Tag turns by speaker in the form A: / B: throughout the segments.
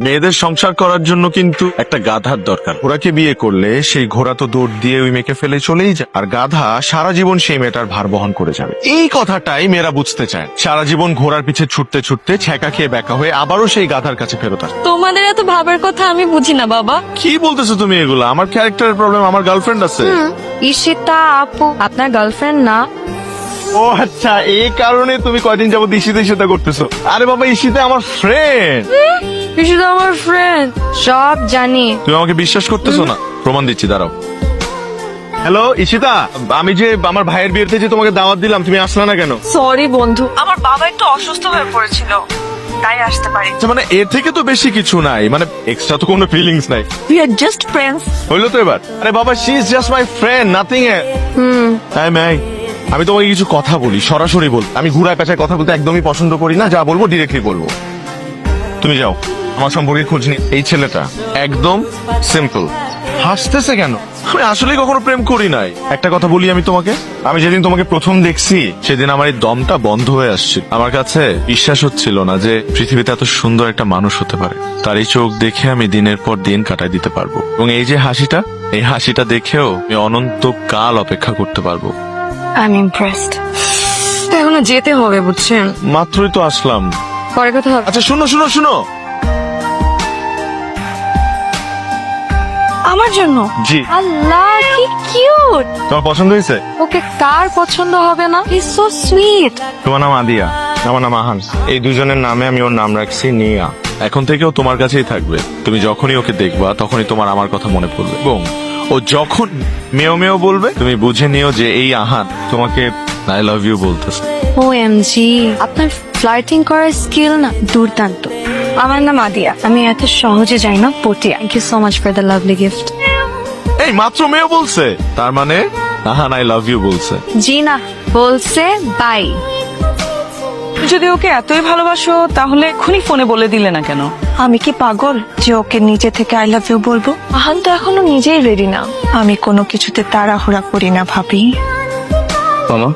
A: মেয়েদের সংসার করার জন্য কিন্তু একটা গাধার দরকার। ঘোড়াকে বিয়ে করলে সেই ঘোড়া তো দৌড় দিয়ে ওই মেয়েকে ফেলে চলেই যায়, আর গাধা সারা জীবন সেই মেয়েটার ভার বহন করে যাবে। এই কথাটাই মেয়েরা বুঝতে চায়। সারা জীবন ঘোড়ার পিছে ছুটতে ছুটতে ছ্যাঁকা খেয়ে ব্যাকা হয়ে আবারও সেই গাধার কাছে ফেরত আসে।
B: তোমাদের এত ভাবার কথা আমি বুঝি না বাবা।
A: কি বলতেছো তুমি এগুলো? আমার ক্যারেক্টারের প্রবলেম, আমার গার্লফ্রেন্ড আছে।
B: ঈশিতা আপু আপনার গার্লফ্রেন্ড না?
A: ও আচ্ছা, এই কারণে তুমি কয়দিন যাবত ঈশিতা ঈশিতা করতেছো। আরে বাবা, ঈশিতা আমার ফ্রেন্ড।
B: ঈশিতা আমার ফ্রেন্ড, সব জানি।
A: তুমি আমাকে বিশ্বাস করতেছো না? প্রমাণ দিচ্ছি, দাঁড়াও। হ্যালো ঈশিতা, আমি যে আমার ভাইয়ের বিয়েতে যে তোমাকে দাওয়াত দিলাম, তুমি আসলে না কেন?
C: সরি বন্ধু, আমার বাবা একটু অসুস্থ হয়ে পড়েছিল, তাই আসতে পারি।
A: আচ্ছা, মানে এর থেকে তো বেশি কিছু নাই, মানে এক্সট্রা তো কোনো ফিলিংস নাই।
C: We are just friends.
A: হইলো তো এবার? আরে বাবা, she is just my friend, nothing a. তাই ম্যাই, আমি তোমাকে কিছু কথা বলি, সরাসরি বল। আমি ঘুরায় পেঁচায় কথা বলতে একদমই পছন্দ করি না। যা বলবো ডিরেক্টলি বলবো। তুমি যাও, আমার সম্পর্কে খোঁজ নি। এই ছেলেটা একদম সিম্পল। হাসতেছে কেন? আমি আসলে কখনো প্রেম করি নাই। একটা কথা বলি আমি তোমাকে, আমি যেদিন তোমাকে প্রথম দেখছি সেদিন আমার এই দমটা বন্ধ হয়ে আসছিল। আমার কাছে বিশ্বাস হচ্ছিল না যে পৃথিবীতে এত সুন্দর একটা মানুষ হতে পারে। তার এই চোখ দেখে আমি দিনের পর দিন কাটায় দিতে পারবো, এবং এই যে হাসিটা, এই হাসিটা দেখেও আমি অনন্তকাল অপেক্ষা করতে পারবো।
B: I am impressed. এখনো যেতে হবে বুঝছেন?
A: মাত্রই তো আসলাম।
B: পরে কথা হবে।
A: আচ্ছা শুনো শুনো শুনো।
B: আমার জন্য?
A: জি।
B: আল্লাহ কি কিউট।
A: তোমার পছন্দ হয়েছে?
B: ওকে কার পছন্দ হবে না? Is so sweet.
A: তোমার নাম আদিয়া, আমার নাম আহান। এই দুজনের নামে আমি ওর নাম রাখছি নিয়া। এখন থেকেও তোমার কাছেই থাকবে। তুমি যখনই ওকে দেখবা তখনই তোমার আমার কথা মনে পড়বে, এবং ও যখন মেও মেও বলবে তুমি বুঝে নিও যে এই আহান তোমাকে আই লাভ ইউ বলতেছে।
B: ওএমজি, আপনার ফ্লার্টিং করার স্কিল না দুর্দান্ত। আমার নাম আদিয়া, আমি এত সহজে যাই না পটিয়া। Thank you so much for the lovely gift.
A: এই মাত্র মেও বলছে, তার মানে আহান আই লাভ ইউ বলছে।
B: জি না, বলছে বাই।
C: যদি ওকে এতই ভালোবাসো তাহলে এখনই ফোনে বলে দিলে না কেন? আমি কি পাগল যে ওকে নিজে থেকে আই লাভ ইউ বলবো?
B: আহান তো এখনো নিজেই রেডি না।
C: আমি কোনো কিছুতে তাড়াহুড়া করি না ভাবি।
D: মামা,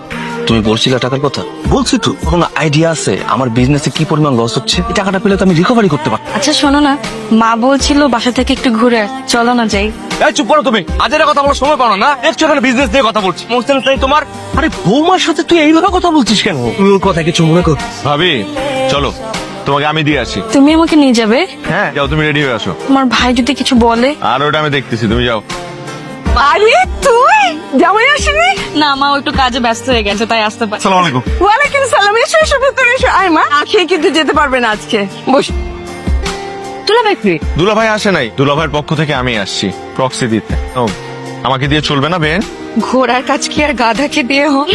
D: তুমি বলছিলে টাকার কথা? বলছি তো, কোনো আইডিয়া আছে আমার বিজনেসে কি পরিমাণ লস হচ্ছে? এই টাকাটা পেলে তো আমি রিকভারি করতে পারতাম।
B: আচ্ছা শোনো না, মা বলছিল বাসা থেকে একটু ঘুরে চলো না যাই।
D: এই চুপ করো তুমি, আজের কথা বলার সময় পাও না। দেখছো এখানে বিজনেস নিয়ে কথা বলছি, মোস্টেন্স নেই তোমার। আরে বৌমার সাথে তুই এইভাবে কথা বলছিস কেন? তুমি ওর কথা কিছু মনে কর।
A: ভাবি চলো, তোমাকে আমি দিয়ে আসি।
B: তুমি আমাকে নিয়ে যাবে?
A: হ্যাঁ যাও, তুমি রেডি হয়ে আসো।
B: তোমার ভাই যদি কিছু বলে?
A: আর ওটা আমি দেখতেছি, তুমি যাও।
C: আরে তুই জামাই আসেনি?
B: না মা, ও একটু কাজে ব্যস্ত হয়ে গেছে তাই আসতে পারে।
A: আসসালামু আলাইকুম।
C: ওয়ালাইকুম সালাম। এসো এসো, ভেতরে এসো। আয় মা, না খেয়ে কিন্তু যেতে পারবে না আজকে। বস।
B: তুলা ব্যাপারে
A: দুলা ভাই আসে নাই, দুলা ভাইয়ের পক্ষ থেকে আমি আসছি প্রক্সি দিতে। ও, আমাকে দিয়ে চলবে না বেন?
B: ঘোড়ার কাজ কি আর গাধাকে দিয়ে হোক?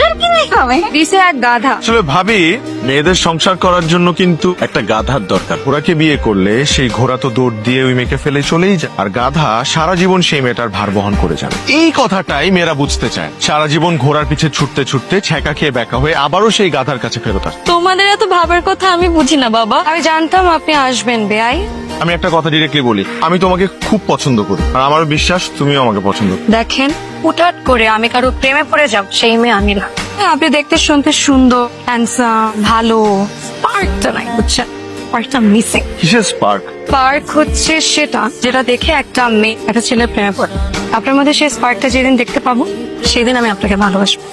B: দিছে এক গাধা।
A: আসলে ভাবি, মেয়েদের সংসার করার জন্য কিন্তু একটা গাধার দরকার। ঘোড়াকে বিয়ে করলে সেই ঘোড়া তো দৌড় দিয়ে ওই মেয়েকে ফেলে চলেই যায়, আর গাধা সারা জীবন সেই মেয়েটার ভার বহন করে যাবে। এই কথাটাই মেয়েরা বুঝতে চায়। সারা জীবন ঘোড়ার পিছে ছুটতে ছুটতে ছ্যাঁকা খেয়ে ব্যাকা হয়ে আবারও সেই গাধার কাছে ফেরত আসে।
B: তোমাদের এত ভাবার কথা আমি বুঝি না বাবা। আমি জানতাম আপনি আসবেন বেআই।
A: আমি একটা কথা ডিরেক্টলি বলি, আমি তোমাকে খুব পছন্দ করি, আর আমার বিশ্বাস তুমিও আমাকে পছন্দ করো।
B: দেখেন, হুটহাট করে আমি কারো প্রেমে পড়ে যাব সেই মেয়ে আমি না। হ্যাঁ, আপনি দেখতে শুনতে সুন্দর, হ্যান্ডসাম, ভালো, স্পার্কটা নাই বুঝছেন? স্পার্কটা মিসিং।
A: কিসের স্পার্ক?
B: স্পার্ক হচ্ছে সেটা যেটা দেখে একটা মেয়ে একটা ছেলে প্রেমে পড়ে। আপনার মধ্যে সেই স্পার্কটা যেদিন দেখতে পাবো সেদিন আমি আপনাকে ভালোবাসবো।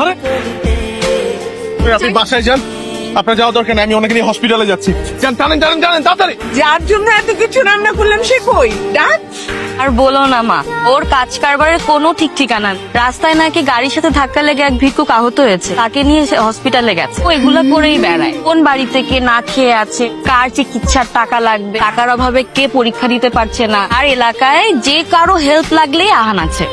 A: আরে আপনি বাসায় যান, আপনার যাওয়া দরকার নেই। আমি ওনাকে নিয়ে হসপিটালে যাচ্ছি। যান, জানেন জানেন জানেন, তাড়াতাড়ি।
C: যার জন্য এত কিছু রান্না করলাম সে কই? ডাক।
B: আর বলো না মা, ওর কাজ কারবারের কোনো ঠিক ঠিকানা নেই। রাস্তায় নাকি গাড়ির সাথে ধাক্কা লেগে এক ভিক্ষুক আহত হয়েছে, তাকে নিয়ে সে হসপিটালে গেছে। ও এগুলা করেই বেড়ায়। কোন বাড়ি থেকে না খেয়ে আছে, কার চিকিৎসার টাকা লাগবে, টাকার অভাবে কে পরীক্ষা দিতে পারছে না, আর এলাকায় যে কারো হেল্প লাগলেই আহান আছে।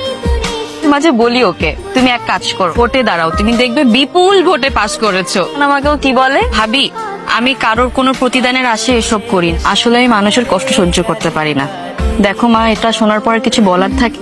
B: মাঝে বলি ওকে, তুমি এক কাজ করো, ভোটে দাঁড়াও, তুমি দেখবে বিপুল ভোটে পাস করেছো। আমাকেও কি বলে, ভাবি আমি কারোর কোনো প্রতিদানের আশে এসব করি না। আসলে আমি মানুষের কষ্ট সহ্য করতে পারি না। দেখো মা, এটা শোনার পর কিছু বলার থাকে